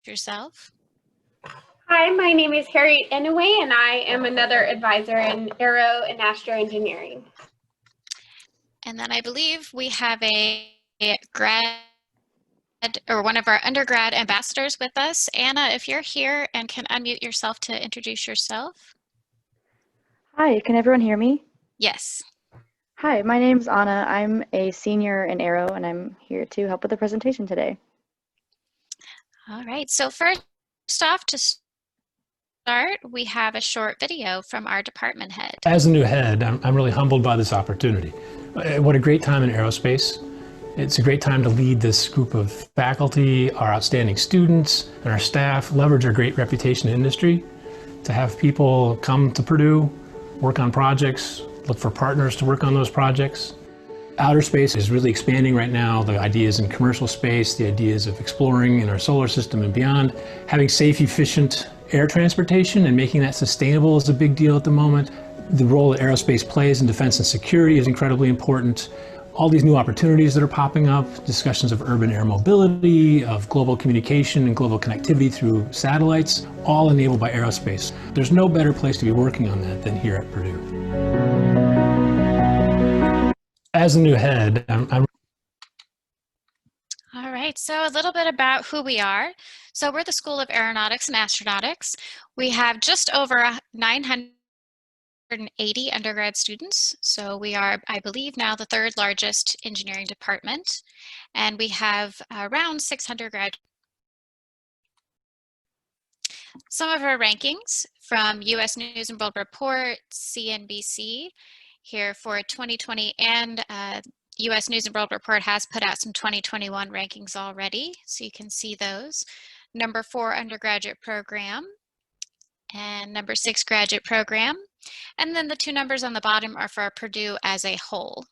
yourself. Hi, my name is Harriet Inouye, and I am another advisor in aero and astroengineering. And then I believe we have a grad or one of our undergrad ambassadors with us. Anna, if you're here and can unmute yourself to introduce yourself. Hi, can everyone hear me? Yes. Hi, my name's Anna. I'm a senior in Aero, and I'm here to help with the presentation today. All right, so first off, to start, we have a short video from our department head. As a new head, I'm really humbled by this opportunity. What a great time in aerospace. It's a great time to lead this group of faculty, our outstanding students, and our staff, leverage our great reputation in industry, to have people come to Purdue, work on projects, look for partners to work on those projects. Outer space is really expanding right now. The ideas in commercial space, the ideas of exploring in our solar system and beyond. Having safe, efficient air transportation and making that sustainable is a big deal at the moment. The role that aerospace plays in defense and security is incredibly important. All these new opportunities that are popping up, discussions of urban air mobility, of global communication and global connectivity through satellites, all enabled by aerospace. There's no better place to be working on that than here at Purdue. As a new head, I'm All right, so a little bit about who we are. So we're the School of Aeronautics and Astronautics. We have just over 980 undergrad students. So we are, I believe, now the third largest engineering department. And we have around 600 graduates. Some of our rankings from US News and World Report, CNBC, here for 2020, and US News and World Report has put out some 2021 rankings already, so you can see those. Number 4 undergraduate program and number 6 graduate program. And then the two numbers on the bottom are for Purdue as a whole.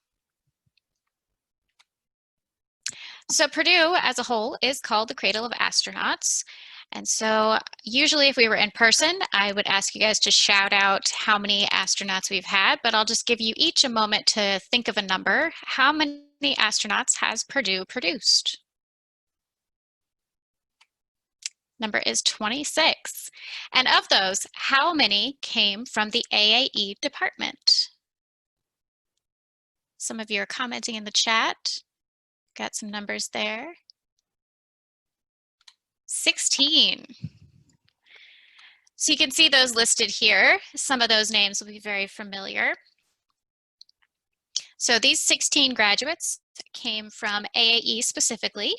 So Purdue as a whole is called the cradle of astronauts. And so usually if we were in person, I would ask you guys to shout out how many astronauts we've had, but I'll just give you each a moment to think of a number. How many astronauts has Purdue produced? Number is 26. And of those, how many came from the AAE department? Some of you are commenting in the chat. Got some numbers there. 16. So you can see those listed here. Some of those names will be very familiar. So these 16 graduates came from AAE specifically.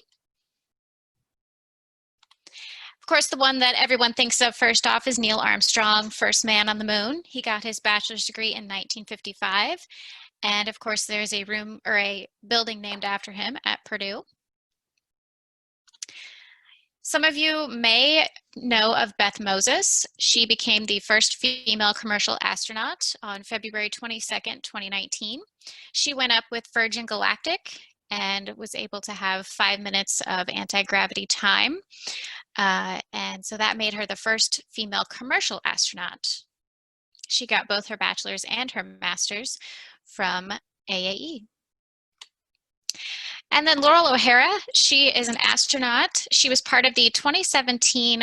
Of course, the one that everyone thinks of first off is Neil Armstrong, first man on the moon. He got his bachelor's degree in 1955. And of course, there's a room or a building named after him at Purdue. Some of you may know of Beth Moses. She became the first female commercial astronaut on February 22nd, 2019. She went up with Virgin Galactic and was able to have 5 minutes of anti-gravity time. And so that made her the first female commercial astronaut. She got both her bachelor's and her master's from AAE. And then Laurel O'Hara, she is an astronaut. She was part of the 2017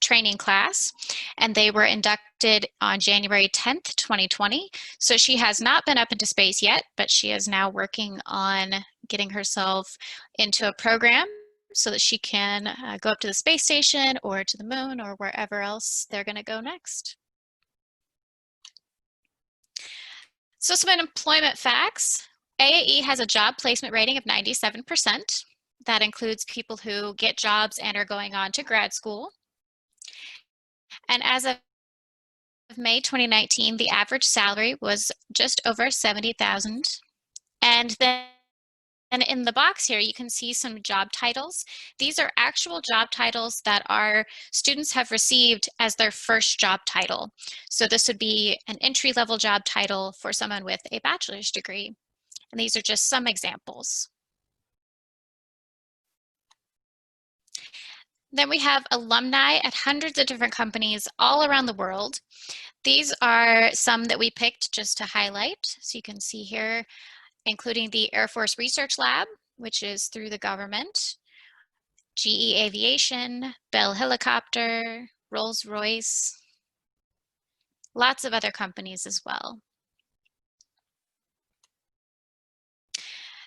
training class, and they were inducted on January 10th, 2020. So she has not been up into space yet, but she is now working on getting herself into a program so that she can go up to the space station or to the moon or wherever else they're going to go next. So some employment facts. AAE has a job placement rating of 97%. That includes people who get jobs and are going on to grad school. And as of May 2019, the average salary was just over $70,000. And then in the box here, you can see some job titles. These are actual job titles that our students have received as their first job title. So this would be an entry-level job title for someone with a bachelor's degree. And these are just some examples. Then we have alumni at hundreds of different companies all around the world. These are some that we picked just to highlight. So you can see here, including the Air Force Research Lab, which is through the government. GE Aviation, Bell Helicopter, Rolls-Royce, lots of other companies as well.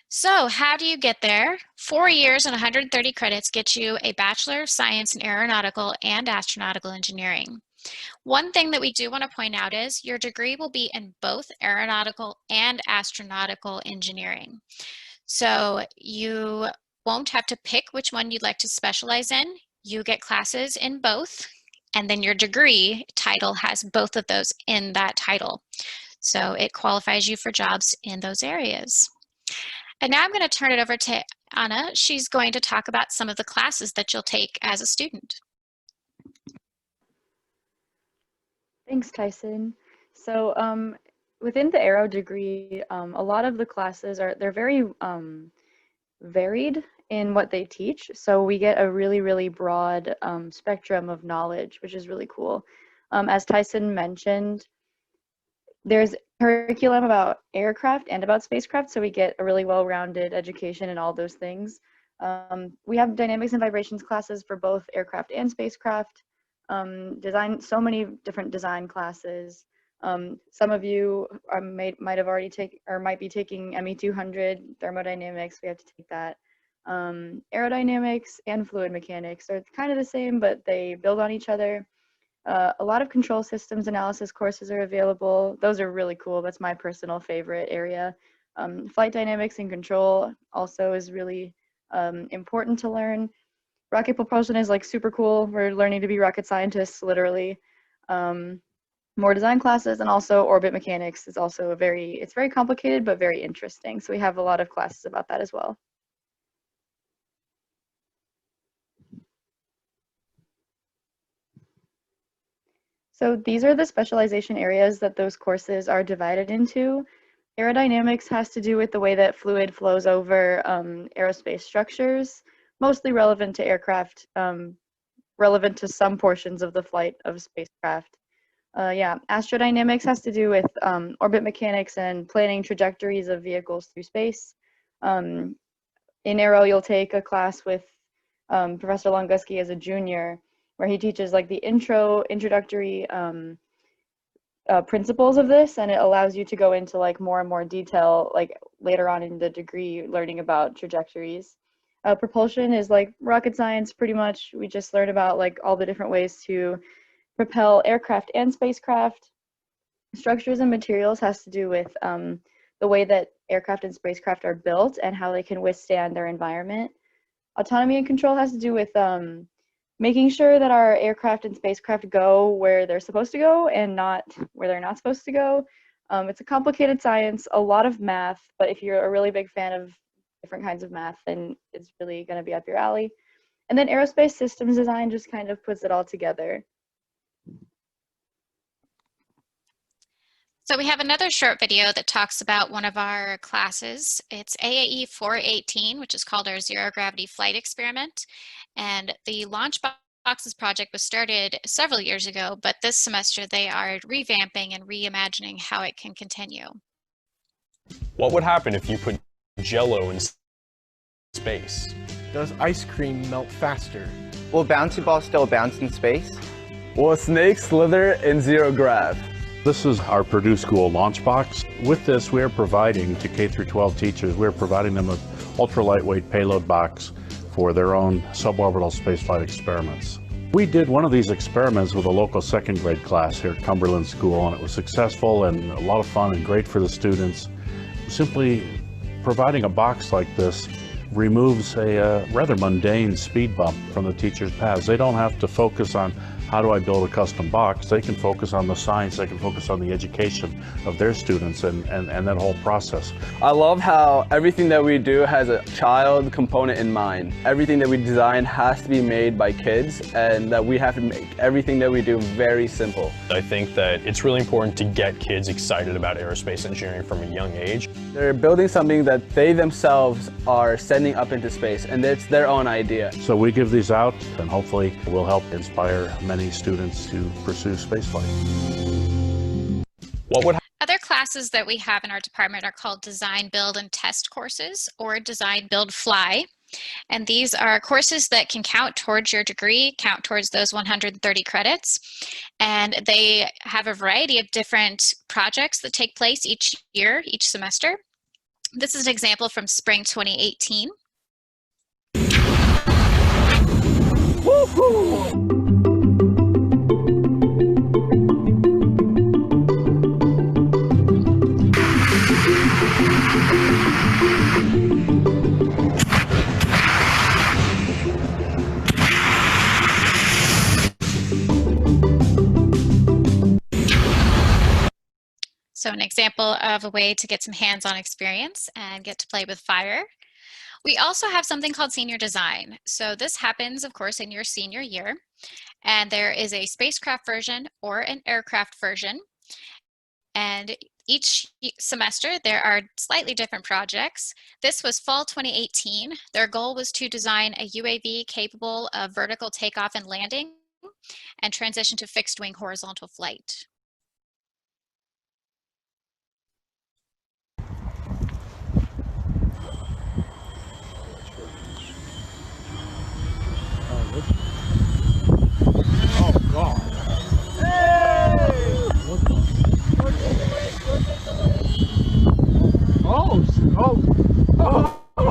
So how do you get there? 4 years and 130 credits get you a Bachelor of Science in Aeronautical and Astronautical Engineering. One thing that we do want to point out is your degree will be in both aeronautical and astronautical engineering. So you won't have to pick which one you'd like to specialize in. You get classes in both, and then your degree title has both of those in that title. So it qualifies you for jobs in those areas. And now I'm going to turn it over to Anna. She's going to talk about some of the classes that you'll take as a student. Thanks, Tyson. So within the Aero degree, a lot of the classes they're very varied in what they teach. So we get a really, really broad spectrum of knowledge, which is really cool. As Tyson mentioned, there's curriculum about aircraft and about spacecraft, so we get a really well-rounded education in all those things. We have dynamics and vibrations classes for both aircraft and spacecraft. Design, so many different design classes. Some of you might have already taken or might be taking ME200 thermodynamics. We have to take that. Aerodynamics and fluid mechanics are kind of the same, but they build on each other. A lot of control systems analysis courses are available. Those are really cool. That's my personal favorite area. Flight dynamics and control also is really important to learn. Rocket propulsion is like super cool. We're learning to be rocket scientists, literally. More design classes, and also orbit mechanics is also it's very complicated, but very interesting. So we have a lot of classes about that as well. So these are the specialization areas that those courses are divided into. Aerodynamics has to do with the way that fluid flows over aerospace structures, mostly relevant to aircraft, relevant to some portions of the flight of spacecraft. Astrodynamics has to do with orbit mechanics and planning trajectories of vehicles through space. In Aero, you'll take a class with Professor Longuski as a junior, where he teaches like the introductory principles of this, and it allows you to go into like more and more detail like later on in the degree, learning about trajectories. Propulsion is like rocket science pretty much. We just learn about like all the different ways to propel aircraft and spacecraft. Structures and materials has to do with the way that aircraft and spacecraft are built and how they can withstand their environment. Autonomy and control has to do with making sure that our aircraft and spacecraft go where they're supposed to go and not where they're not supposed to go. It's a complicated science, a lot of math, but if you're a really big fan of different kinds of math, then it's really going to be up your alley. And then aerospace systems design just kind of puts it all together. So we have another short video that talks about one of our classes. It's AAE 418, which is called our Zero Gravity Flight Experiment. And the Launch Boxes project was started several years ago, but this semester they are revamping and reimagining how it can continue. What would happen if you put Jell-O in space? Does ice cream melt faster? Will bouncy balls still bounce in space? Will a snake slither in zero grav? This is our Purdue School launch box. With this, we are providing to K through 12 teachers, we're providing them an ultra lightweight payload box for their own suborbital spaceflight experiments. We did one of these experiments with a local second grade class here at Cumberland School, and it was successful and a lot of fun and great for the students. Simply providing a box like this removes a rather mundane speed bump from the teacher's paths. They don't have to focus on how do I build a custom box. They can focus on the science, they can focus on the education of their students and that whole process. I love how everything that we do has a child component in mind. Everything that we design has to be made by kids, and that we have to make everything that we do very simple. I think that it's really important to get kids excited about aerospace engineering from a young age. They're building something that they themselves are sending up into space, and it's their own idea. So we give these out, and hopefully we'll help inspire many students to pursue spaceflight. Other classes that we have in our department are called Design, Build, and Test courses, or Design, Build, Fly. And these are courses that can count towards your degree, count towards those 130 credits. And they have a variety of different projects that take place each year, each semester. This is an example from spring 2018. Woohoo! So an example of a way to get some hands-on experience and get to play with fire. We also have something called senior design. So this happens, of course, in your senior year. And there is a spacecraft version or an aircraft version. And each semester, there are slightly different projects. This was fall 2018. Their goal was to design a UAV capable of vertical takeoff and landing and transition to fixed wing horizontal flight. Oh, God. Hey! Oh, oh, oh.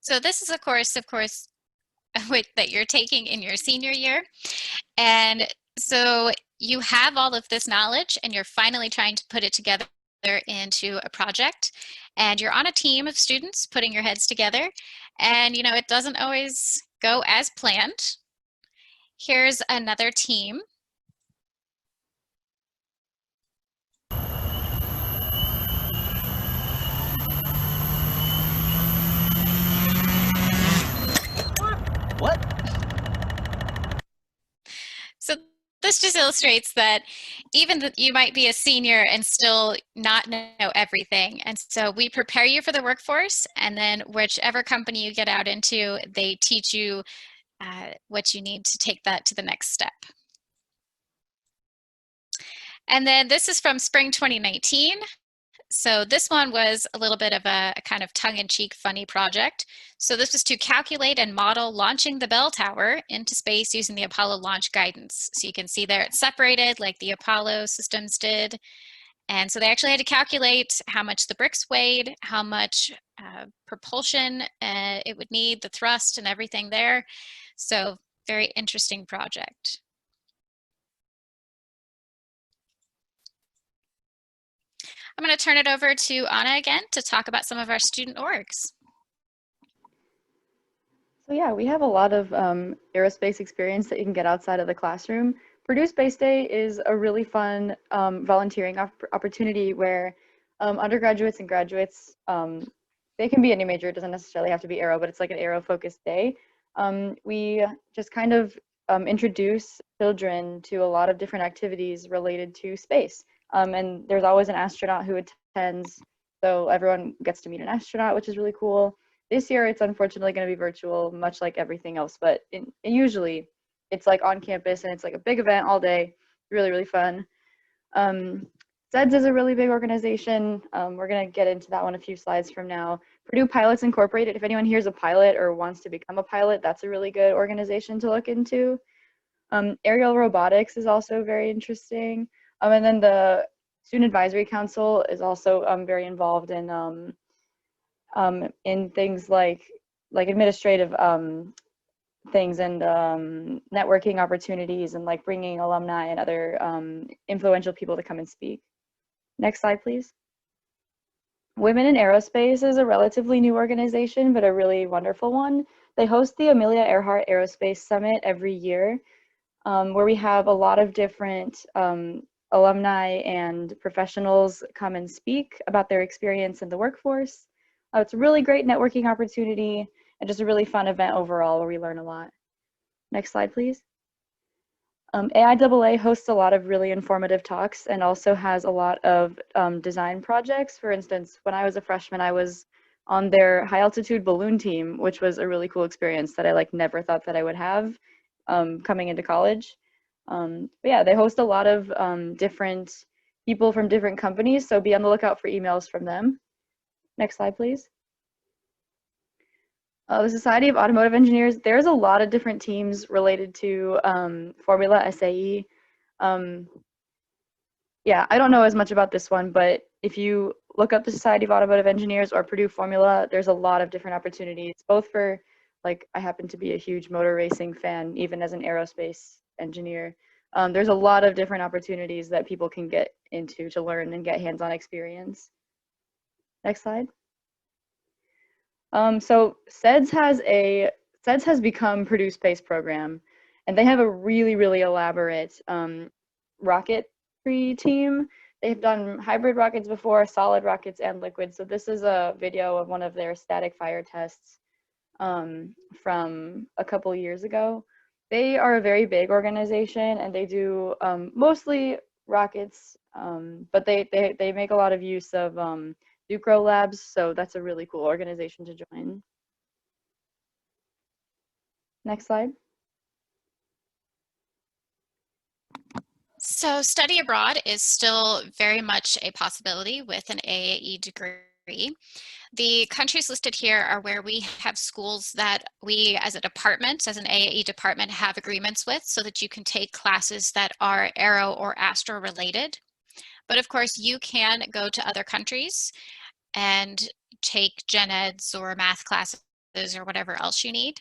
So this is a course, of course, that you're taking in your senior year. And so you have all of this knowledge and you're finally trying to put it together into a project. And you're on a team of students putting your heads together. And, it doesn't always go as planned. Here's another team. What? So this just illustrates that even that you might be a senior and still not know everything. And so we prepare you for the workforce, and then whichever company you get out into, they teach you what you need to take that to the next step. And then this is from spring 2019. So this one was a little bit of a kind of tongue-in-cheek funny project. So this was to calculate and model launching the bell tower into space using the Apollo launch guidance. So you can see there it's separated like the Apollo systems did. And so they actually had to calculate how much the bricks weighed, how much propulsion it would need, the thrust and everything there. So very interesting project. I'm going to turn it over to Anna again to talk about some of our student orgs. So yeah, we have a lot of aerospace experience that you can get outside of the classroom. Purdue Space Day is a really fun volunteering opportunity where undergraduates and graduates, they can be any major, it doesn't necessarily have to be aero, but it's like an aero-focused day. We just kind of introduce children to a lot of different activities related to space. And there's always an astronaut who attends, so everyone gets to meet an astronaut, which is really cool. This year, it's unfortunately going to be virtual, much like everything else, but usually it's like on campus and it's like a big event all day, really, really fun. SEDS is a really big organization. We're going to get into that one a few slides from now. Purdue Pilots Incorporated, if anyone here is a pilot or wants to become a pilot, that's a really good organization to look into. Aerial robotics is also very interesting. And then the Student Advisory Council is also very involved in things like administrative things and networking opportunities and like bringing alumni and other influential people to come and speak. Next slide, please. Women in Aerospace is a relatively new organization, but a really wonderful one. They host the Amelia Earhart Aerospace Summit every year, where we have a lot of different alumni and professionals come and speak about their experience in the workforce. It's a really great networking opportunity and just a really fun event overall where we learn a lot. Next slide, please. AIAA hosts a lot of really informative talks and also has a lot of design projects. For instance, when I was a freshman, I was on their high altitude balloon team, which was a really cool experience that I never thought that I would have coming into college. But yeah, they host a lot of different people from different companies, so be on the lookout for emails from them. Next slide, please. The Society of Automotive Engineers, there's a lot of different teams related to Formula SAE. Yeah, I don't know as much about this one, but if you look up the Society of Automotive Engineers or Purdue Formula, there's a lot of different opportunities, both for, like, I happen to be a huge motor racing fan, even as an aerospace engineer. There's a lot of different opportunities that people can get into to learn and get hands-on experience. Next slide. So SEDS has become Purdue Space Program, and they have a really elaborate rocketry team. They've done hybrid rockets before, solid rockets, and liquid. So this is a video of one of their static fire tests from a couple years ago. They are a very big organization, and they do mostly rockets, but they make a lot of use of Ducro Labs, so that's a really cool organization to join. Next slide. So study abroad is still very much a possibility with an AAE degree. The countries listed here are where we have schools that we as a department, as an AAE department, have agreements with so that you can take classes that are aero or astro related. But of course, you can go to other countries and take gen eds or math classes or whatever else you need.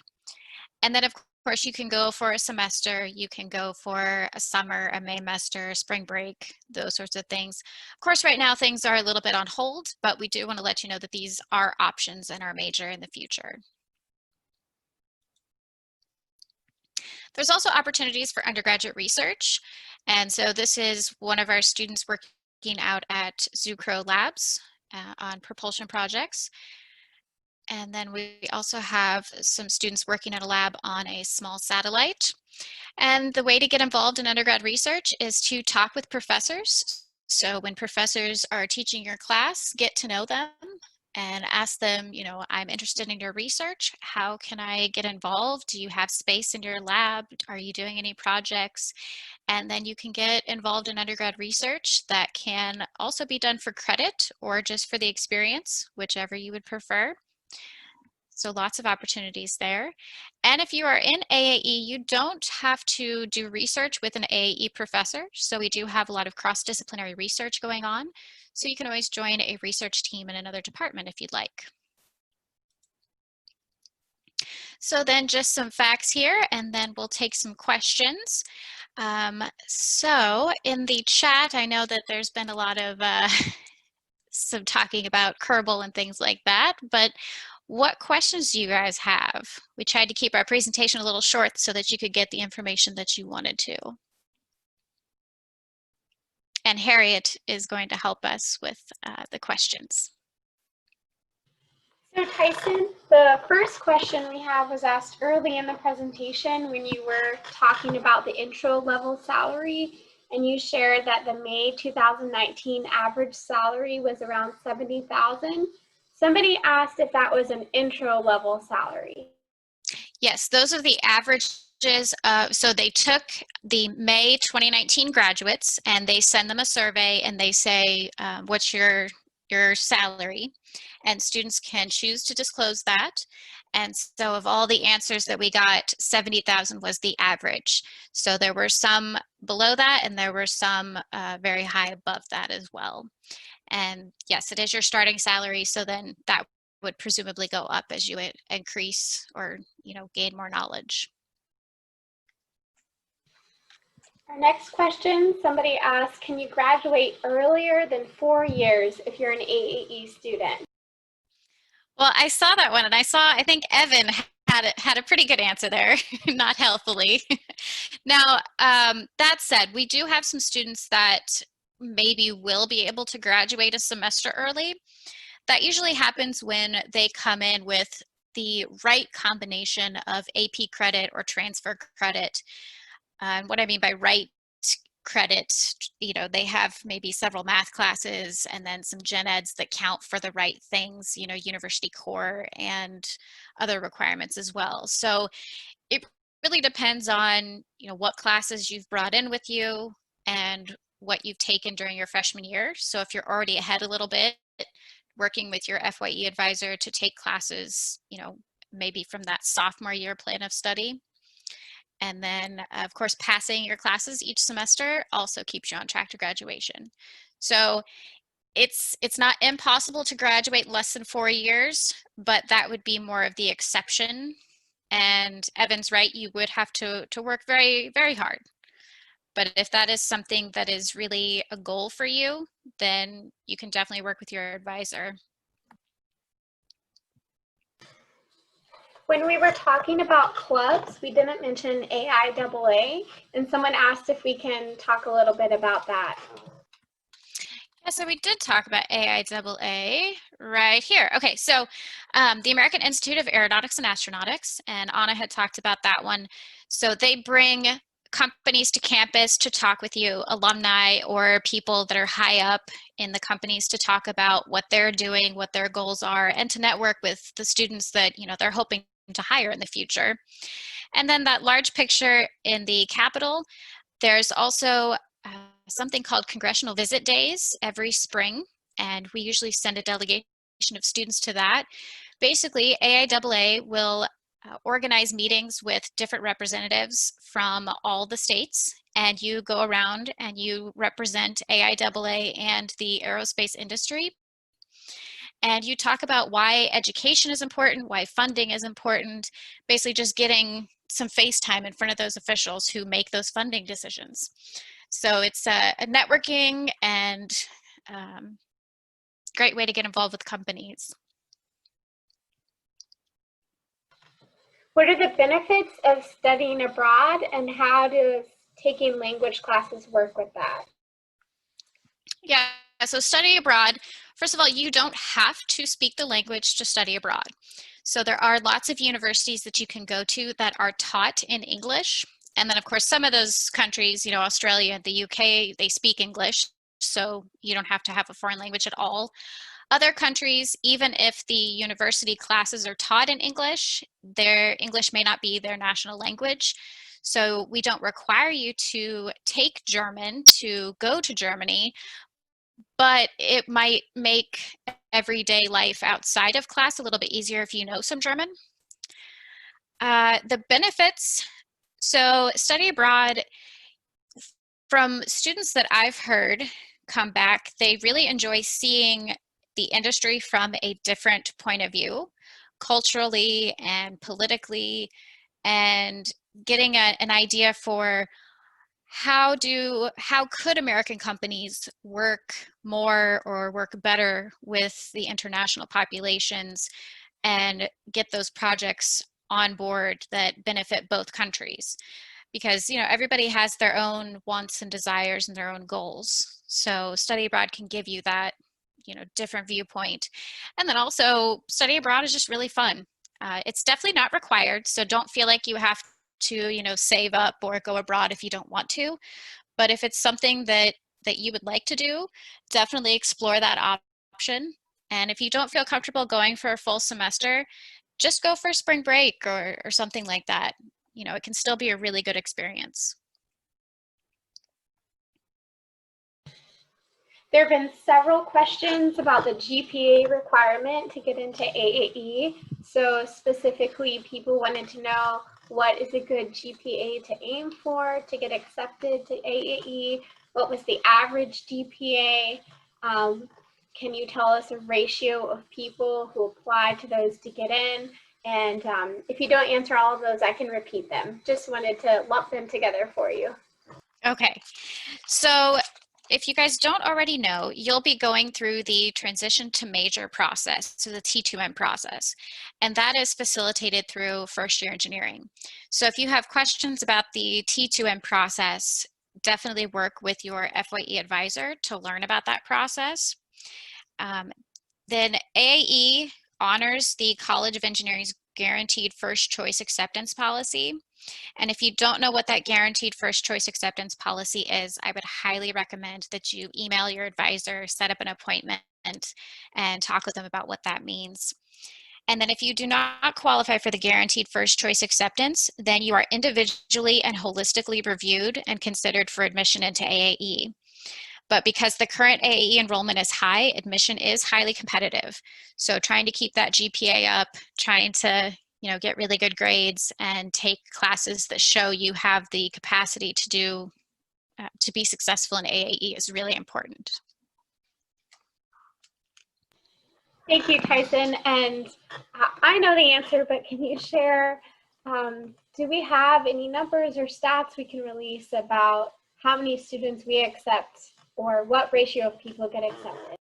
And then of course you can go for a semester, you can go for a summer, a Maymester, spring break, those sorts of things. Of course, right now things are a little bit on hold, but we do want to let you know that these are options in our major in the future. There's also opportunities for undergraduate research. And so this is one of our students working out at Zucro Labs on propulsion projects. And then we also have some students working at a lab on a small satellite. And the way to get involved in undergrad research is to talk with professors. So when professors are teaching your class, get to know them and ask them, you know, I'm interested in your research. How can I get involved? Do you have space in your lab? Are you doing any projects? And then you can get involved in undergrad research that can also be done for credit or just for the experience, whichever you would prefer. So lots of opportunities there. And if you are in AAE, you don't have to do research with an AAE professor. So we do have a lot of cross-disciplinary research going on. So you can always join a research team in another department if you'd like. So then just some facts here, and then we'll take some questions. So in the chat, I know that there's been a lot of some talking about Kerbal and things like that, but what questions do you guys have? We tried to keep our presentation a little short so that you could get the information that you wanted to. And Harriet is going to help us with the questions. So Tyson, the first question we have was asked early in the presentation when you were talking about the intro level salary, and you shared that the May 2019 average salary was around $70,000. Somebody asked if that was an intro level salary. Yes, those are the averages. So they took the May 2019 graduates and they send them a survey and they say, what's your salary? And students can choose to disclose that. And so of all the answers that we got, 70,000 was the average. So there were some below that and there were some very high above that as well. And yes, it is your starting salary. So then that would presumably go up as you increase or, you know, gain more knowledge. Our next question, somebody asked, can you graduate earlier than 4 years if you're an AAE student? Well, I saw that one and I think Evan had a pretty good answer there, not healthily. Now, that said, we do have some students that maybe will be able to graduate a semester early. That usually happens when they come in with the right combination of AP credit or transfer credit. And what I mean by right credit, you know, they have maybe several math classes and then some gen eds that count for the right things, you know, university core and other requirements as well. So it really depends on, you know, what classes you've brought in with you and what you've taken during your freshman year. So if you're already ahead a little bit, working with your FYE advisor to take classes, you know, maybe from that sophomore year plan of study. And then, of course, passing your classes each semester also keeps you on track to graduation. So it's not impossible to graduate in less than 4 years, but that would be more of the exception. And Evan's right, you would have to work very, very hard. But if that is something that is really a goal for you, then you can definitely work with your advisor. When we were talking about clubs, we didn't mention AIAA, and someone asked if we can talk a little bit about that. Yeah, so we did talk about AIAA right here. Okay, so the American Institute of Aeronautics and Astronautics, and Anna had talked about that one. So they bring companies to campus to talk with you, alumni or people that are high up in the companies to talk about what they're doing, what their goals are, and to network with the students that, you know, they're hoping to hire in the future. And then that large picture in the Capitol, there's also something called Congressional Visit Days every spring, and we usually send a delegation of students to that. Basically, AIAA will organize meetings with different representatives from all the states, and you go around and you represent AIAA and the aerospace industry. And you talk about why education is important, why funding is important, basically just getting some face time in front of those officials who make those funding decisions. So it's a networking and great way to get involved with companies. What are the benefits of studying abroad, and how does taking language classes work with that? Yeah, so study abroad, first of all, you don't have to speak the language to study abroad. So there are lots of universities that you can go to that are taught in English. And then of course, some of those countries, you know, Australia and the UK, they speak English. So you don't have to have a foreign language at all. Other countries, even if the university classes are taught in English, their English may not be their national language. So we don't require you to take German to go to Germany, but it might make everyday life outside of class a little bit easier if you know some German. The benefits, so study abroad, from students that I've heard come back, they really enjoy seeing the industry from a different point of view, culturally and politically, and getting an idea for how could American companies work more or work better with the international populations and get those projects on board that benefit both countries. Because, you know, everybody has their own wants and desires and their own goals. So study abroad can give you that, you know, different viewpoint. And then also study abroad is just really fun. It's definitely not required, so don't feel like you have to, you know, save up or go abroad if you don't want to. But if it's something that you would like to do, definitely explore that option. And if you don't feel comfortable going for a full semester, just go for spring break or something like that. You know, it can still be a really good experience. There have been several questions about the GPA requirement to get into AAE. So specifically, people wanted to know, what is a good GPA to aim for to get accepted to AAE? What was the average GPA? Can you tell us a ratio of people who apply to those to get in? And if you don't answer all of those, I can repeat them. Just wanted to lump them together for you. Okay, so if you guys don't already know, you'll be going through the transition to major process, so the T2M process, and that is facilitated through first year engineering. So if you have questions about the T2M process, definitely work with your FYE advisor to learn about that process. Then AAE honors the College of Engineering's guaranteed first choice acceptance policy. And if you don't know what that guaranteed first choice acceptance policy is, I would highly recommend that you email your advisor, set up an appointment, and talk with them about what that means. And then if you do not qualify for the guaranteed first choice acceptance, then you are individually and holistically reviewed and considered for admission into AAE. But because the current AAE enrollment is high, admission is highly competitive. So trying to keep that GPA up, trying to get really good grades and take classes that show you have the capacity to be successful in AAE is really important. Thank you, Tyson. And I know the answer, but can you share, do we have any numbers or stats we can release about how many students we accept or what ratio of people get accepted?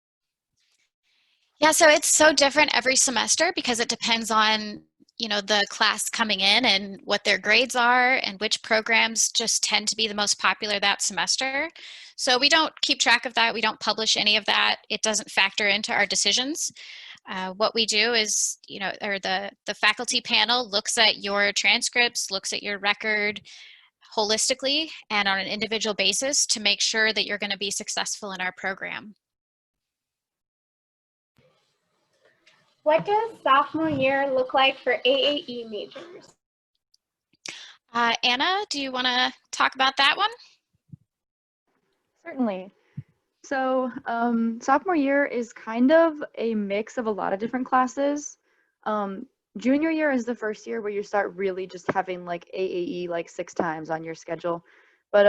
Yeah, so it's so different every semester because it depends on the class coming in and what their grades are and which programs just tend to be the most popular that semester. So we don't keep track of that. We don't publish any of that. It doesn't factor into our decisions. What we do is, or the faculty panel looks at your transcripts, looks at your record holistically and on an individual basis to make sure that you're going to be successful in our program. What does sophomore year look like for AAE majors? Anna, do you want to talk about that one? Certainly. So sophomore year is kind of a mix of a lot of different classes. Junior year is the first year where you start really just having like AAE like 6 times on your schedule. But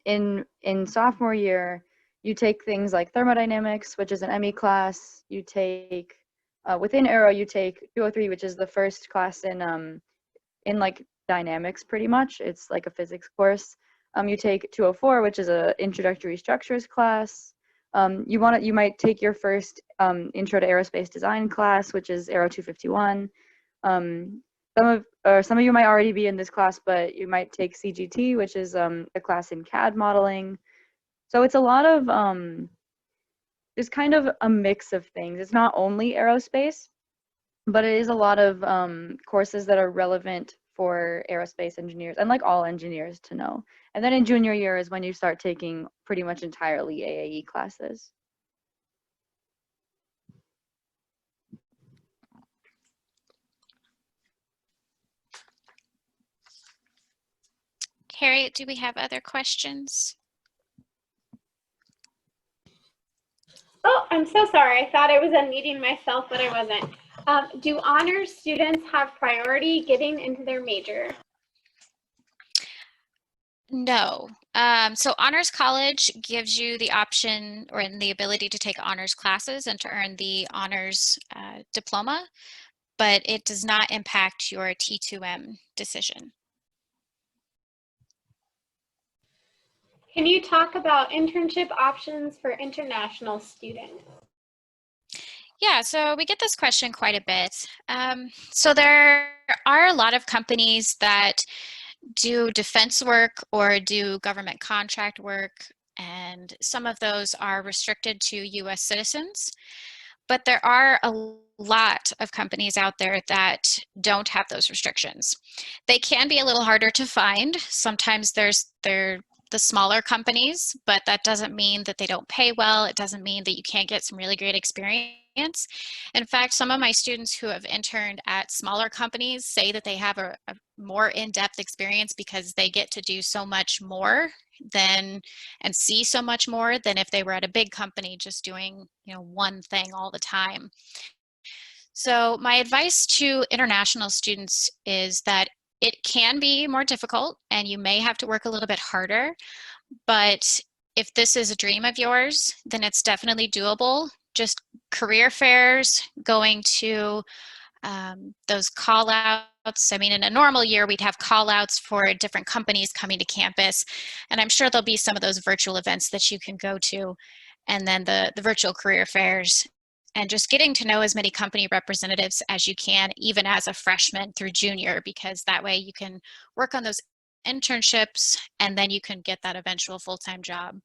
in sophomore year, you take things like thermodynamics, which is an ME class. You take within Aero, you take 203, which is the first class in like dynamics pretty much. It's like a physics course. You take 204, which is a introductory structures class. You might take your first intro to aerospace design class, which is Aero 251. Some of you might already be in this class, but you might take CGT, which is a class in CAD modeling. So it's a lot of it's kind of a mix of things. It's not only aerospace, but it is a lot of courses that are relevant for aerospace engineers and like all engineers to know. And then in junior year is when you start taking pretty much entirely AAE classes. Harriet, do we have other questions? Oh, I'm so sorry. I thought I was unmuting myself, but I wasn't. Do honors students have priority getting into their major? No. So Honors College gives you the option or the ability to take honors classes and to earn the honors diploma, but it does not impact your T2M decision. Can you talk about internship options for international students? Yeah, so we get this question quite a bit. So there are a lot of companies that do defense work or do government contract work, and some of those are restricted to US citizens. But there are a lot of companies out there that don't have those restrictions. They can be a little harder to find. Sometimes they're the smaller companies, but that doesn't mean that they don't pay well. It doesn't mean that you can't get some really great experience. In fact, some of my students who have interned at smaller companies say that they have a more in-depth experience because they get to do so much more and see so much more than if they were at a big company just doing one thing all the time. So my advice to international students is that it can be more difficult and you may have to work a little bit harder, but if this is a dream of yours, then it's definitely doable. Just career fairs, going to those call outs. I mean, in a normal year, we'd have call outs for different companies coming to campus. And I'm sure there'll be some of those virtual events that you can go to. And then the virtual career fairs. And just getting to know as many company representatives as you can, even as a freshman through junior, because that way you can work on those internships and then you can get that eventual full-time job.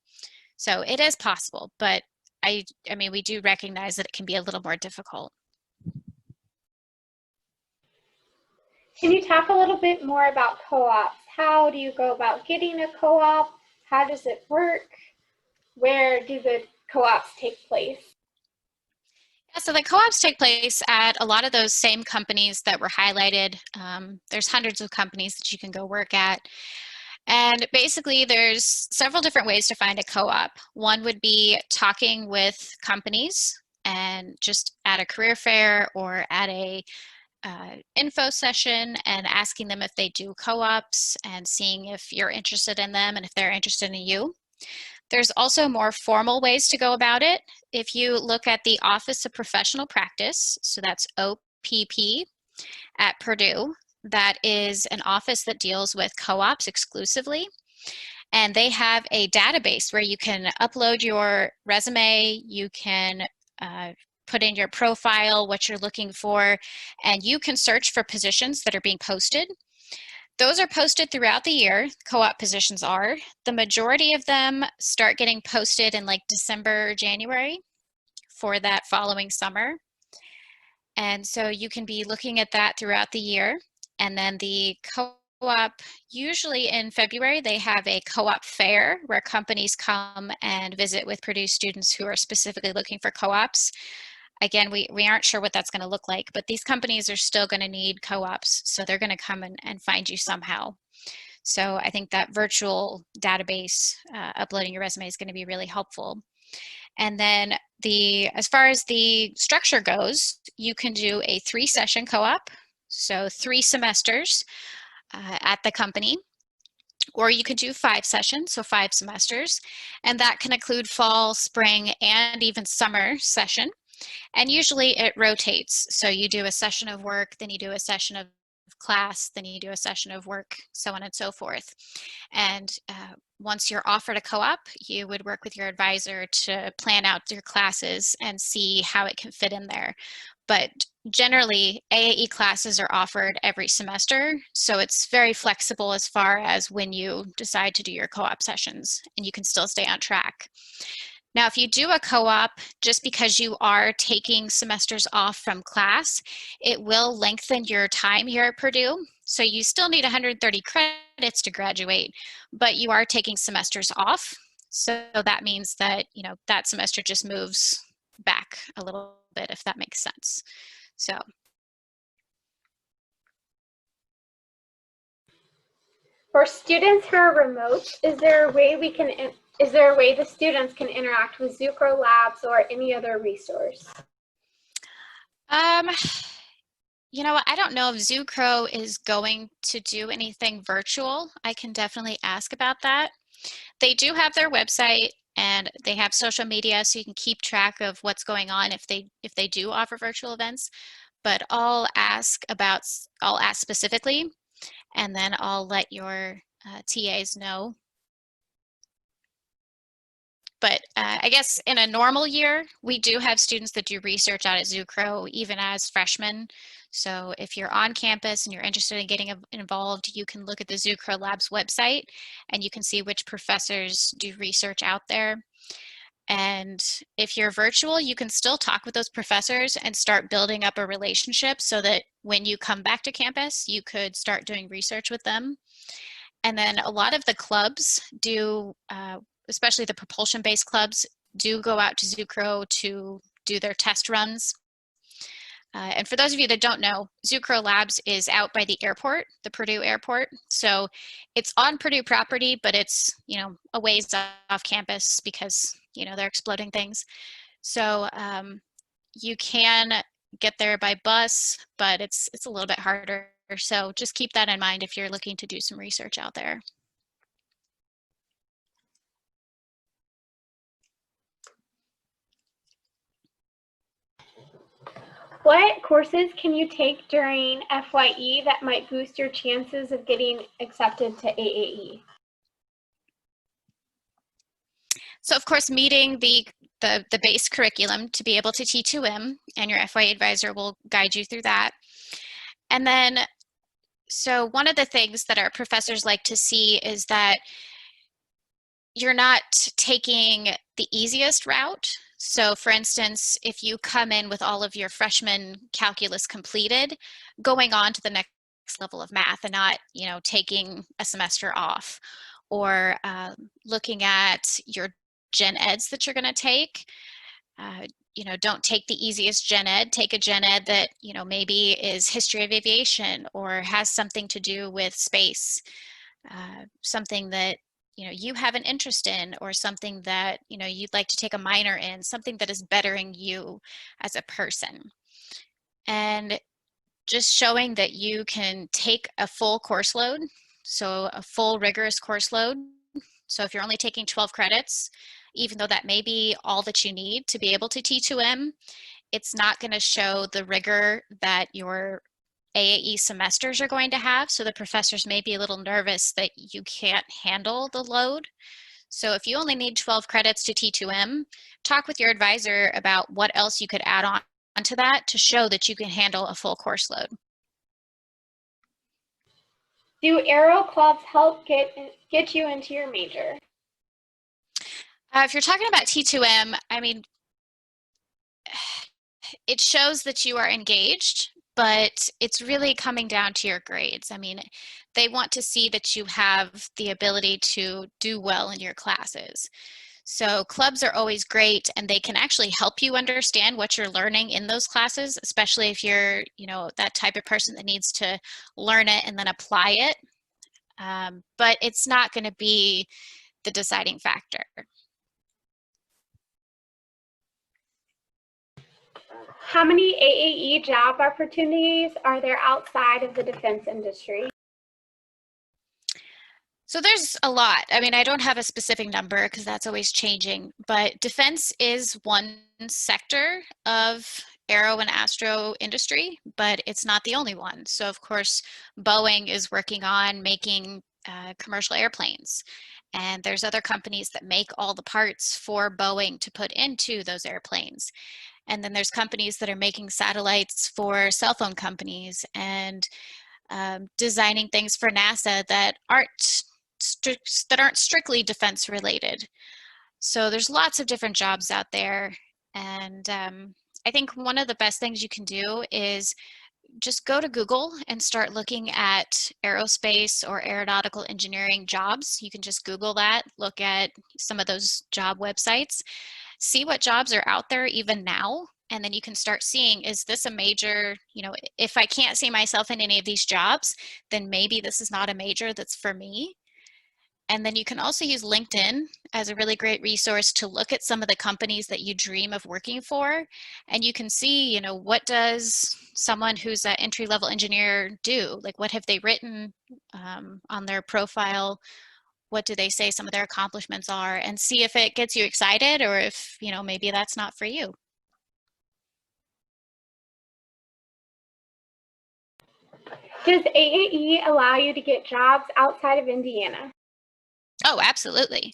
So it is possible, but I mean, we do recognize that it can be a little more difficult. Can you talk a little bit more about co-ops? How do you go about getting a co-op? How does it work? Where do the co-ops take place? Yeah, so the co-ops take place at a lot of those same companies that were highlighted. There's hundreds of companies that you can go work at. And basically, there's several different ways to find a co-op. One would be talking with companies and just at a career fair or at a info session and asking them if they do co-ops and seeing if you're interested in them and if they're interested in you. There's also more formal ways to go about it. If you look at the Office of Professional Practice, so that's OPP at Purdue, that is an office that deals with co-ops exclusively. And they have a database where you can upload your resume, you can put in your profile, what you're looking for, and you can search for positions that are being posted. Those are posted throughout the year, co-op positions are. The majority of them start getting posted in like December, January for that following summer. And so you can be looking at that throughout the year. And then the co-op, usually in February, they have a co-op fair where companies come and visit with Purdue students who are specifically looking for co-ops. Again, we aren't sure what that's going to look like, but these companies are still going to need co-ops, so they're going to come and find you somehow. So I think that virtual database, uploading your resume is going to be really helpful. And then as far as the structure goes, you can do a 3-session co-op, so 3 semesters at the company, or you could do 5 sessions, so 5 semesters, and that can include fall, spring, and even summer session. And usually it rotates. So you do a session of work, then you do a session of class, then you do a session of work, so on and so forth. And once you're offered a co-op, you would work with your advisor to plan out your classes and see how it can fit in there. But generally, AAE classes are offered every semester, so it's very flexible as far as when you decide to do your co-op sessions, and you can still stay on track. Now, if you do a co-op, just because you are taking semesters off from class, it will lengthen your time here at Purdue. So you still need 130 credits to graduate, but you are taking semesters off. So that means that, that semester just moves back a little bit, if that makes sense. So. For students who are remote, is there a way the students can interact with Zucro Labs or any other resource? I don't know if Zucro is going to do anything virtual. I can definitely ask about that. They do have their website and they have social media, so you can keep track of what's going on if they do offer virtual events. But I'll ask specifically, and then I'll let your TAs know. But I guess in a normal year, we do have students that do research out at Zucro, even as freshmen. So if you're on campus and you're interested in getting involved, you can look at the Zucro Labs website and you can see which professors do research out there. And if you're virtual, you can still talk with those professors and start building up a relationship so that when you come back to campus, you could start doing research with them. And then a lot of the clubs do, especially the propulsion-based clubs, do go out to Zucro to do their test runs. And for those of you that don't know, Zucro Labs is out by the airport, the Purdue airport. So it's on Purdue property, but it's, a ways off campus because, they're exploding things. So you can get there by bus, but it's a little bit harder. So just keep that in mind if you're looking to do some research out there. What courses can you take during FYE that might boost your chances of getting accepted to AAE? So of course, meeting the base curriculum to be able to T2M, and your FYE advisor will guide you through that. And then, so one of the things that our professors like to see is that you're not taking the easiest route. So for instance, if you come in with all of your freshman calculus completed, going on to the next level of math and not, taking a semester off, or looking at your gen eds that you're going to take. Don't take the easiest gen ed, take a gen ed that, maybe is history of aviation or has something to do with space. something that you have an interest in, or something that you'd like to take a minor in, something that is bettering you as a person. And just showing that you can take a full course load, so a full rigorous course load. So if you're only taking 12 credits, even though that may be all that you need to be able to T2M, it's not going to show the rigor that your AAE semesters are going to have. So the professors may be a little nervous that you can't handle the load. So if you only need 12 credits to T2M, talk with your advisor about what else you could add on to that to show that you can handle a full course load. Do aero clubs help get you into your major? If you're talking about T2M, I mean, it shows that you are engaged, but it's really coming down to your grades. I mean, they want to see that you have the ability to do well in your classes. So clubs are always great, and they can actually help you understand what you're learning in those classes, especially if you're, that type of person that needs to learn it and then apply it. But it's not going to be the deciding factor. How many AAE job opportunities are there outside of the defense industry? So there's a lot. I mean, I don't have a specific number because that's always changing, but defense is one sector of aero and astro industry, but it's not the only one. So of course, Boeing is working on making commercial airplanes. And there's other companies that make all the parts for Boeing to put into those airplanes. And then there's companies that are making satellites for cell phone companies, and designing things for NASA that aren't strictly defense related. So there's lots of different jobs out there. And I think one of the best things you can do is just go to Google and start looking at aerospace or aeronautical engineering jobs. You can just Google that, look at some of those job websites, see what jobs are out there even now. And then you can start seeing, is this a major, if I can't see myself in any of these jobs, then maybe this is not a major that's for me. And then you can also use LinkedIn as a really great resource to look at some of the companies that you dream of working for. And you can see, what does someone who's an entry-level engineer do? Like, what have they written on their profile? What do they say some of their accomplishments are? And see if it gets you excited, or if, maybe that's not for you. Does AAE allow you to get jobs outside of Indiana? Oh, absolutely.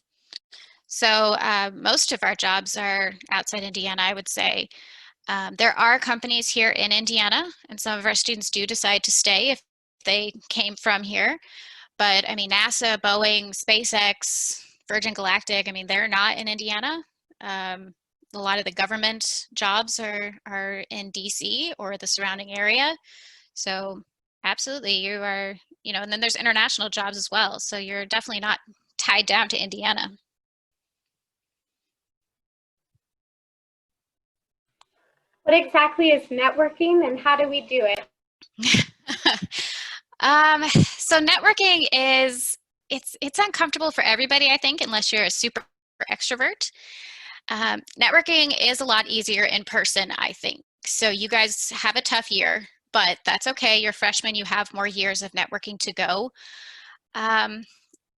So most of our jobs are outside Indiana, I would say. There are companies here in Indiana, and some of our students do decide to stay if they came from here. But I mean, NASA, Boeing, SpaceX, Virgin Galactic, I mean, they're not in Indiana. A lot of the government jobs are in DC or the surrounding area. So absolutely, you are, and then there's international jobs as well. So you're definitely not tied down to Indiana. What exactly is networking, and how do we do it? So networking it's uncomfortable for everybody, I think, unless you're a super extrovert. Networking is a lot easier in person, I think. So you guys have a tough year, but that's okay. You're freshmen, you have more years of networking to go.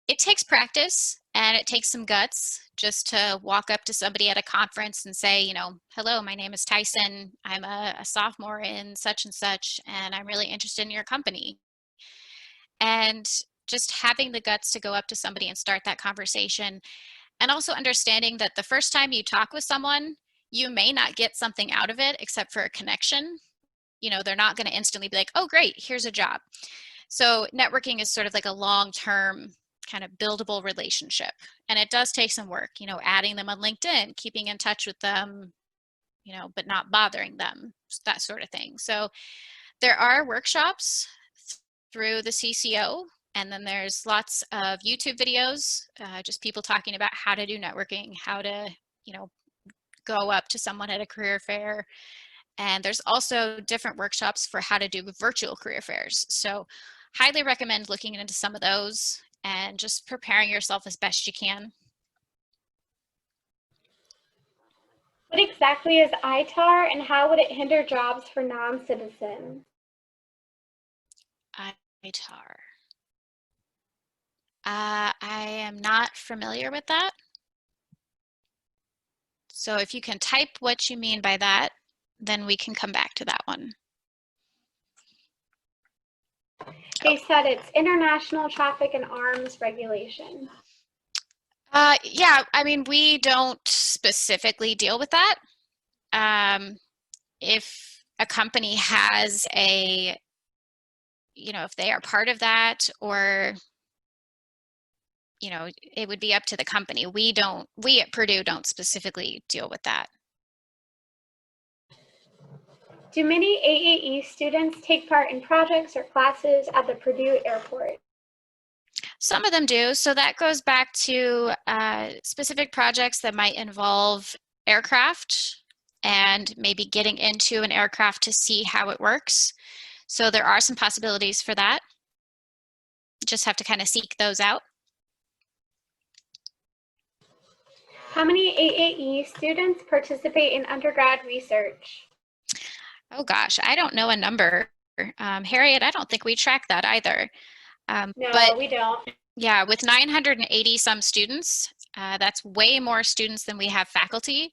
It takes practice and it takes some guts just to walk up to somebody at a conference and say, hello, my name is Tyson. I'm a sophomore in such and such, and I'm really interested in your company. And just having the guts to go up to somebody and start that conversation, and also understanding that the first time you talk with someone, you may not get something out of it except for a connection. They're not going to instantly be like, oh, great, here's a job. So networking is sort of like a long-term kind of buildable relationship. And it does take some work, adding them on LinkedIn, keeping in touch with them, but not bothering them, that sort of thing. So there are workshops through the CCO, and then there's lots of YouTube videos, just people talking about how to do networking, how to, go up to someone at a career fair. And there's also different workshops for how to do virtual career fairs. So highly recommend looking into some of those. and just preparing yourself as best you can. What exactly is ITAR and how would it hinder jobs for non-citizens? ITAR. I am not familiar with that. So if you can type what you mean by that, then we can come back to that one. They said it's international traffic and arms regulation. Yeah, I mean, we don't specifically deal with that. If a company has a, if they are part of that, or, it would be up to the company. We at Purdue don't specifically deal with that. Do many AAE students take part in projects or classes at the Purdue airport? Some of them do. So that goes back to specific projects that might involve aircraft and maybe getting into an aircraft to see how it works. So there are some possibilities for that. Just have to kind of seek those out. How many AAE students participate in undergrad research? Oh gosh, I don't know a number. Harriet, I don't think we track that either. No, but we don't. Yeah, with 980 some students, that's way more students than we have faculty.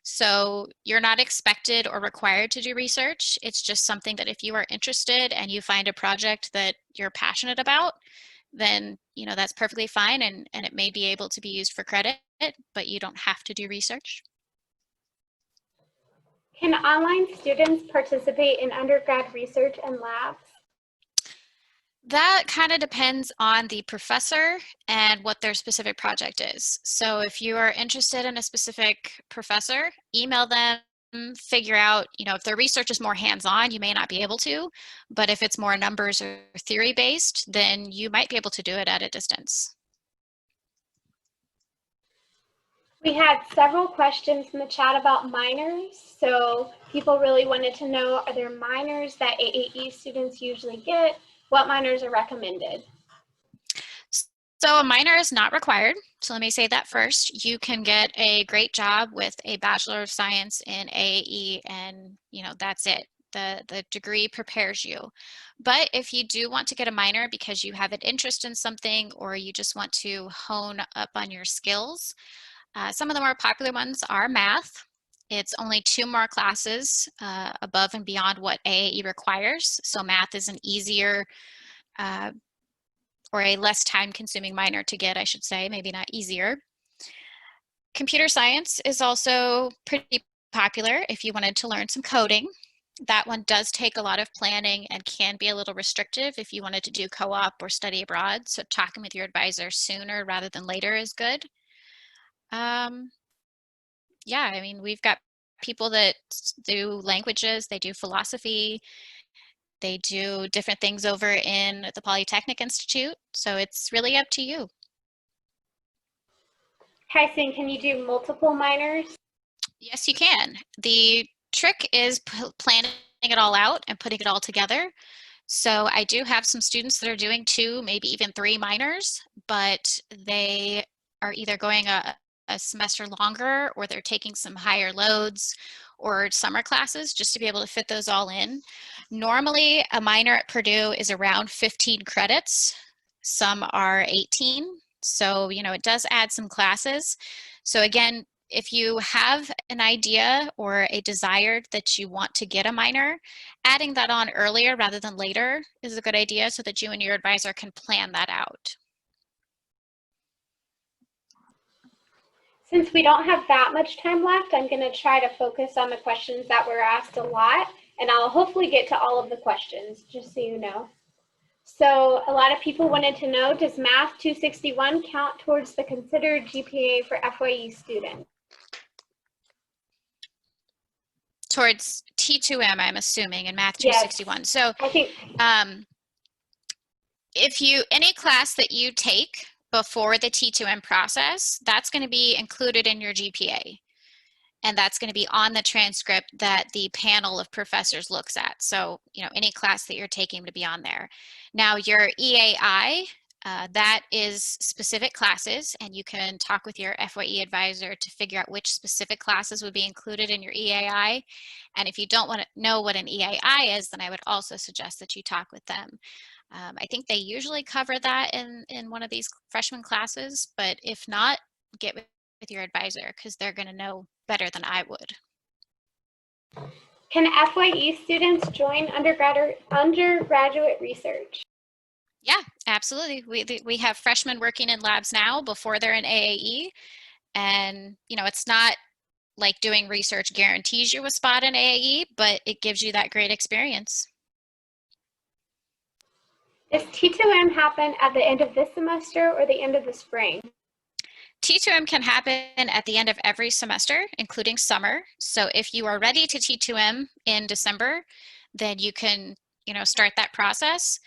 So you're not expected or required to do research. It's just something that if you are interested and you find a project that you're passionate about, then that's perfectly fine, and it may be able to be used for credit, but you don't have to do research. Can online students participate in undergrad research and labs? That kind of depends on the professor and what their specific project is. So if you are interested in a specific professor, email them, figure out, if their research is more hands-on, you may not be able to, but if it's more numbers or theory-based, then you might be able to do it at a distance. We had several questions in the chat about minors. So people really wanted to know, are there minors that AAE students usually get? What minors are recommended? So a minor is not required. So let me say that first. You can get a great job with a Bachelor of Science in AAE, and that's it. The degree prepares you. But if you do want to get a minor because you have an interest in something, or you just want to hone up on your skills, some of the more popular ones are math. It's only 2 more classes above and beyond what AAE requires. So math is an easier or a less time-consuming minor to get, I should say, maybe not easier. Computer science is also pretty popular if you wanted to learn some coding. That one does take a lot of planning and can be a little restrictive if you wanted to do co-op or study abroad. So talking with your advisor sooner rather than later is good. Yeah, I mean, we've got people that do languages, they do philosophy, they do different things over in the Polytechnic Institute. So it's really up to you. Tyson, can you do multiple minors? Yes, you can. The trick is planning it all out and putting it all together. So I do have some students that are doing 2, maybe even 3 minors, but they are either going a semester longer, or they're taking some higher loads or summer classes just to be able to fit those all in. Normally, a minor at Purdue is around 15 credits. Some are 18. So, it does add some classes. So again, if you have an idea or a desire that you want to get a minor, adding that on earlier rather than later is a good idea so that you and your advisor can plan that out. Since we don't have that much time left, I'm going to try to focus on the questions that were asked a lot, and I'll hopefully get to all of the questions, just so you know. So a lot of people wanted to know, does Math 261 count towards the considered GPA for FYE students? Towards T2M, I'm assuming, in Math 261. Yes, so I think if any class that you take before the T2M process, that's going to be included in your GPA. And that's going to be on the transcript that the panel of professors looks at. So, any class that you're taking to be on there. Now, your EAI, That is specific classes, and you can talk with your FYE advisor to figure out which specific classes would be included in your EAI. And if you don't want to know what an EAI is, then I would also suggest that you talk with them. I think they usually cover that in one of these freshman classes, but if not, get with your advisor because they're going to know better than I would. Can FYE students join undergraduate research? Yeah, absolutely. We have freshmen working in labs now before they're in AAE. And, you know, it's not like doing research guarantees you a spot in AAE, but it gives you that great experience. Does T2M happen at the end of this semester or the end of the spring? T2M can happen at the end of every semester, including summer. So if you are ready to T2M in December, then you can, you know, start that process.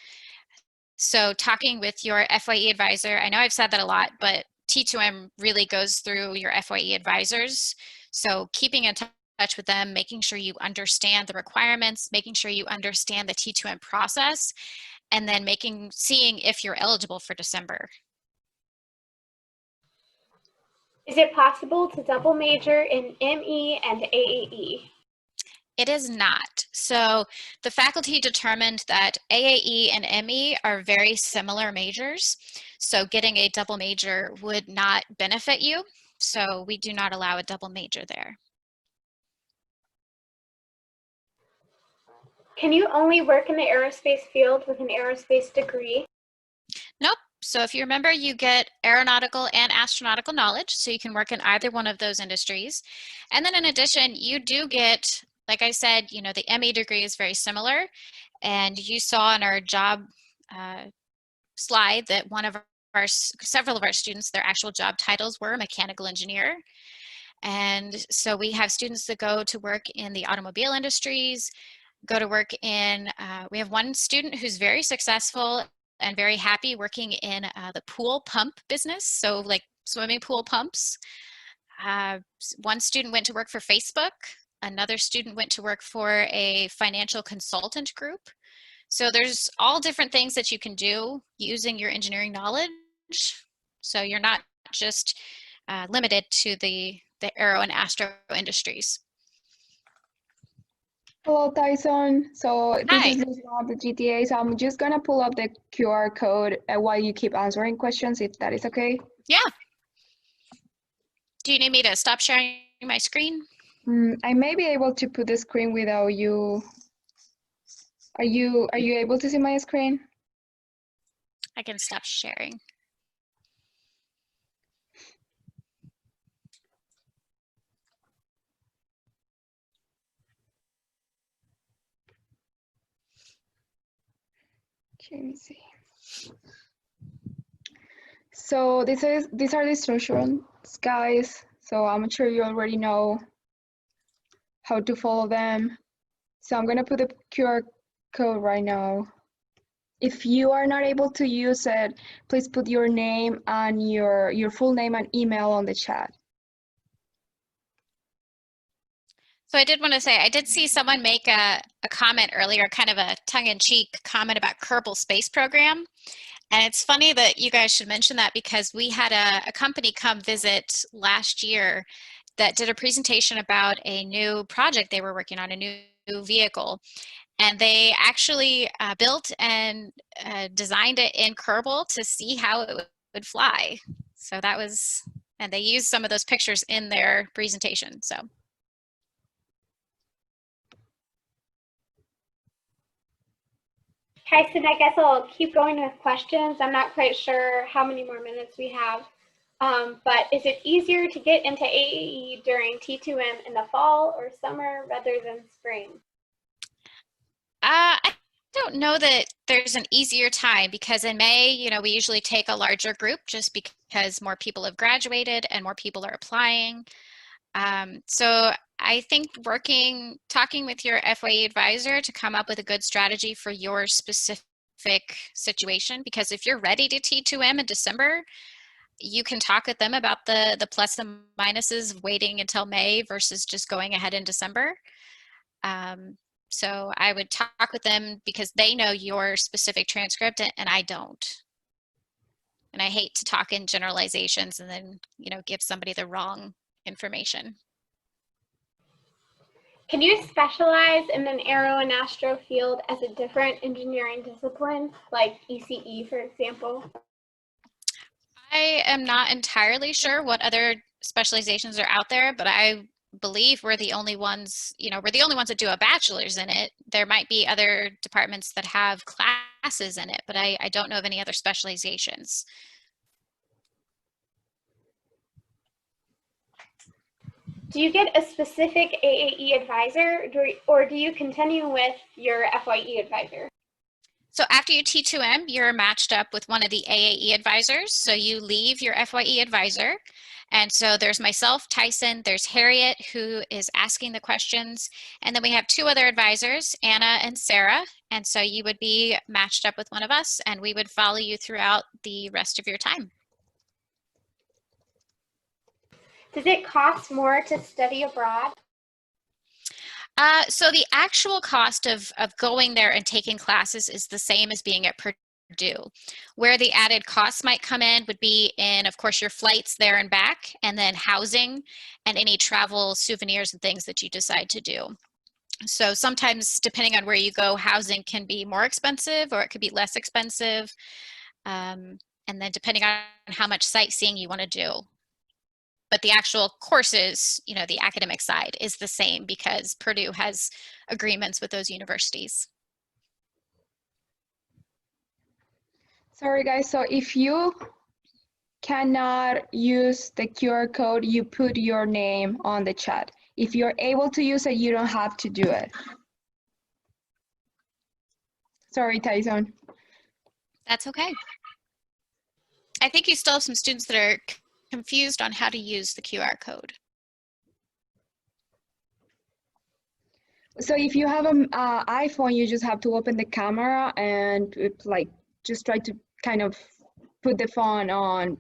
So talking with your FYE advisor, I know I've said that a lot, but T2M really goes through your FYE advisors. So keeping in touch with them, making sure you understand the requirements, making sure you understand the T2M process, and then seeing if you're eligible for December. Is it possible to double major in ME and AAE? It is not. So the faculty determined that AAE and ME are very similar majors. So getting a double major would not benefit you. So we do not allow a double major there. Can you only work in the aerospace field with an aerospace degree? Nope. So if you remember, you get aeronautical and astronautical knowledge, so you can work in either one of those industries. And then in addition, you do get, like I said, you know, the ME degree is very similar. And you saw in our job slide that several of our students, their actual job titles were mechanical engineer. And so we have students that go to work in the automobile industries, go to work in, we have one student who's very successful and very happy working in the pool pump business, so like swimming pool pumps. One student went to work for Facebook. Another student went to work for a financial consultant group. So there's all different things that you can do using your engineering knowledge. So you're not just limited to the aero and astro industries. Hello, Tyson. So this Hi. is Lucy of the GTA. So I'm just gonna pull up the QR code while you keep answering questions, if that is okay. Yeah. Do you need me to stop sharing my screen? I may be able to put the screen without you. Are you able to see my screen? I can stop sharing. Let me see. So these are the instructions, guys. So I'm sure you already know how to follow them. So I'm gonna put the QR code right now. If you are not able to use it, please put your name and your full name and email on the chat. So I did want to say, I did see someone make a comment earlier, kind of a tongue-in-cheek comment about Kerbal Space Program. And it's funny that you guys should mention that because we had a company come visit last year that did a presentation about a new project they were working on, a new vehicle. And they actually built and designed it in Kerbal to see how it would fly. So that was, and they used some of those pictures in their presentation, so. Tyson, I guess I'll keep going with questions. I'm not quite sure how many more minutes we have. But is it easier to get into AAE during T2M in the fall or summer rather than spring? I don't know that there's an easier time because in May, you know, we usually take a larger group just because more people have graduated and more people are applying. So I think talking with your FYE advisor to come up with a good strategy for your specific situation, because if you're ready to T2M in December, you can talk with them about the plus and minuses of waiting until May versus just going ahead in December. So I would talk with them because they know your specific transcript and I don't. And I hate to talk in generalizations and then, give somebody the wrong information. Can you specialize in an aero and astro field as a different engineering discipline, like ECE, for example? I am not entirely sure what other specializations are out there, but I believe we're the only ones, that do a bachelor's in it. There might be other departments that have classes in it, but I don't know of any other specializations. Do you get a specific AAE advisor, or do you continue with your FYE advisor? So after you T2M, you're matched up with one of the AAE advisors. So you leave your FYE advisor. And so there's myself, Tyson, there's Harriet, who is asking the questions. And then we have two other advisors, Anna and Sarah. And so you would be matched up with one of us, and we would follow you throughout the rest of your time. Does it cost more to study abroad? So the actual cost of going there and taking classes is the same as being at Purdue. Where the added costs might come in would be in, of course, your flights there and back, and then housing and any travel souvenirs and things that you decide to do. So sometimes, depending on where you go, housing can be more expensive or it could be less expensive. And then depending on how much sightseeing you want to do. But the actual courses, the academic side is the same because Purdue has agreements with those universities. Sorry guys, so if you cannot use the QR code, you put your name on the chat. If you're able to use it, you don't have to do it. Sorry, Tyson. That's okay. I think you still have some students that are confused on how to use the QR code. So if you have an iPhone, you just have to open the camera and just try to kind of put the phone on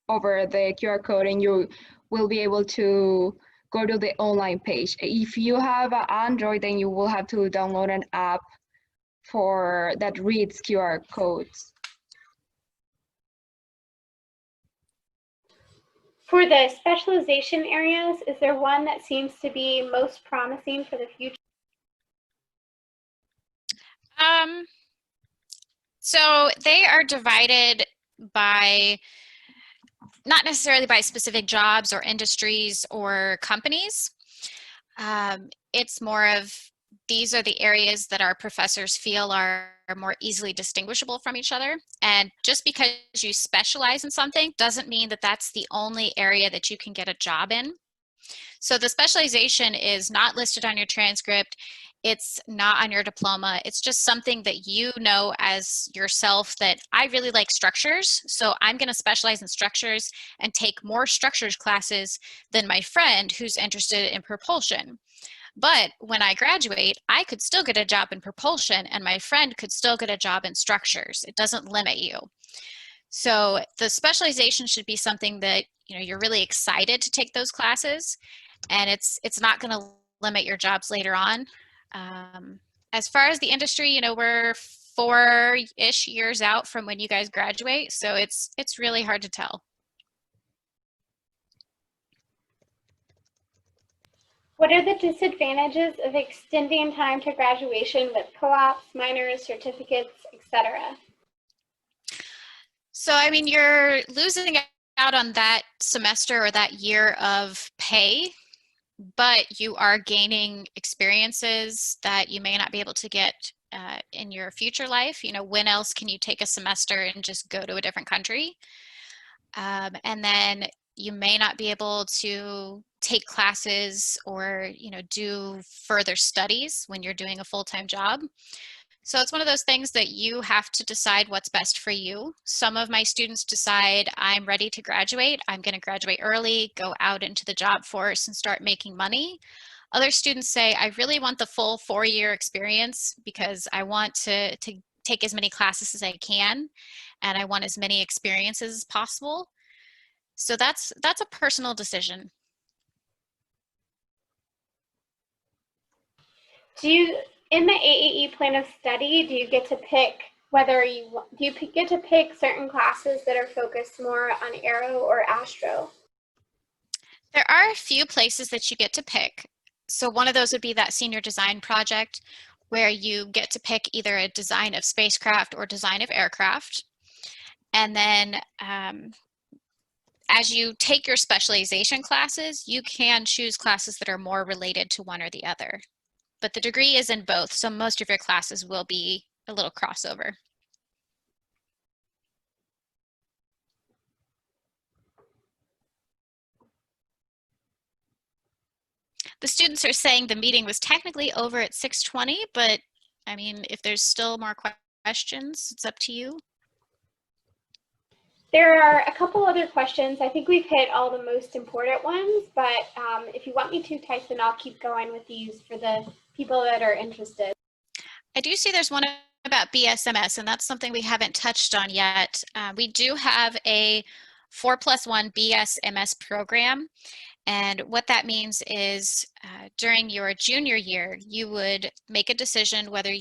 over the QR code, and you will be able to go to the online page. If you have an Android, then you will have to download an app for that reads QR codes. For the specialization areas, is there one that seems to be most promising for the future? So they are divided by, not necessarily by specific jobs or industries or companies. It's more of, these are the areas that our professors feel are more easily distinguishable from each other. And just because you specialize in something doesn't mean that that's the only area that you can get a job in. So the specialization is not listed on your transcript. It's not on your diploma. It's just something that you know as yourself, that I really like structures, so I'm going to specialize in structures and take more structures classes than my friend who's interested in propulsion. But when I graduate, I could still get a job in propulsion and my friend could still get a job in structures. It doesn't limit you. So the specialization should be something that, you're really excited to take those classes, and it's not going to limit your jobs later on. As far as the industry, we're 4-ish years out from when you guys graduate, so it's really hard to tell. What are the disadvantages of extending time to graduation with co-ops, minors, certificates, etc.? So, you're losing out on that semester or that year of pay, but you are gaining experiences that you may not be able to get in your future life. When else can you take a semester and just go to a different country? And then you may not be able to take classes or, do further studies when you're doing a full-time job. So it's one of those things that you have to decide what's best for you. Some of my students decide, I'm ready to graduate. I'm going to graduate early, go out into the job force and start making money. Other students say, I really want the full 4-year experience because I want to take as many classes as I can, and I want as many experiences as possible. So that's a personal decision. In the AAE plan of study, do you get to pick whether do you get to pick certain classes that are focused more on aero or astro? There are a few places that you get to pick. So one of those would be that senior design project where you get to pick either a design of spacecraft or design of aircraft. And then as you take your specialization classes, you can choose classes that are more related to one or the other. But the degree is in both, so most of your classes will be a little crossover. The students are saying the meeting was technically over at 6:20, but I mean, if there's still more questions, it's up to you. There are a couple other questions. I think we've hit all the most important ones, but if you want me to, Tyson, I'll keep going with these for the people that are interested. I do see there's one about BSMS, and that's something we haven't touched on yet. We do have a 4+1 BSMS program. And what that means is during your junior year, you would make a decision whether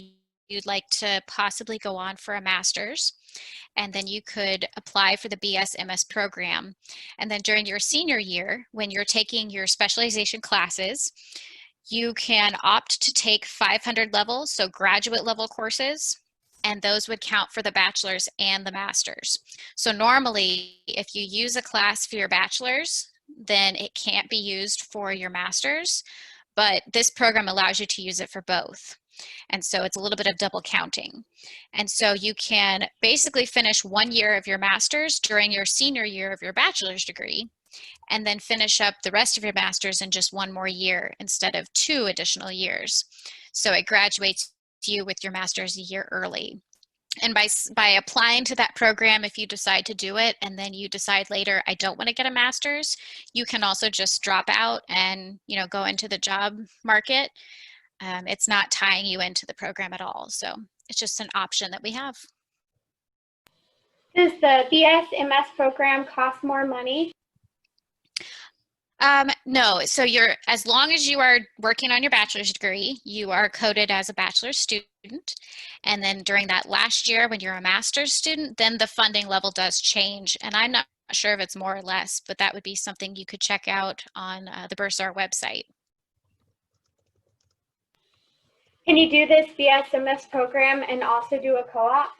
you'd like to possibly go on for a master's, and then you could apply for the BSMS program. And then during your senior year, when you're taking your specialization classes, you can opt to take 500 levels, so graduate level courses, and those would count for the bachelor's and the master's. So normally, if you use a class for your bachelor's, then it can't be used for your master's, but this program allows you to use it for both. And so it's a little bit of double counting. And so you can basically finish 1 year of your master's during your senior year of your bachelor's degree, and then finish up the rest of your master's in just 1 more year instead of 2 additional years. So it graduates you with your master's a year early. And by applying to that program, if you decide to do it and then you decide later, I don't want to get a master's, you can also just drop out and go into the job market. It's not tying you into the program at all. So it's just an option that we have. Does the BSMS program cost more money? No, so as long as you are working on your bachelor's degree, you are coded as a bachelor's student. And then during that last year when you're a master's student, then the funding level does change. And I'm not sure if it's more or less, but that would be something you could check out on the Bursar website. Can you do this BSMS program and also do a co-op?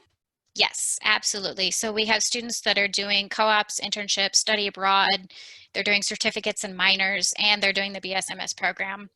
Yes, absolutely. So we have students that are doing co-ops, internships, study abroad. They're doing certificates and minors, and they're doing the BSMS program.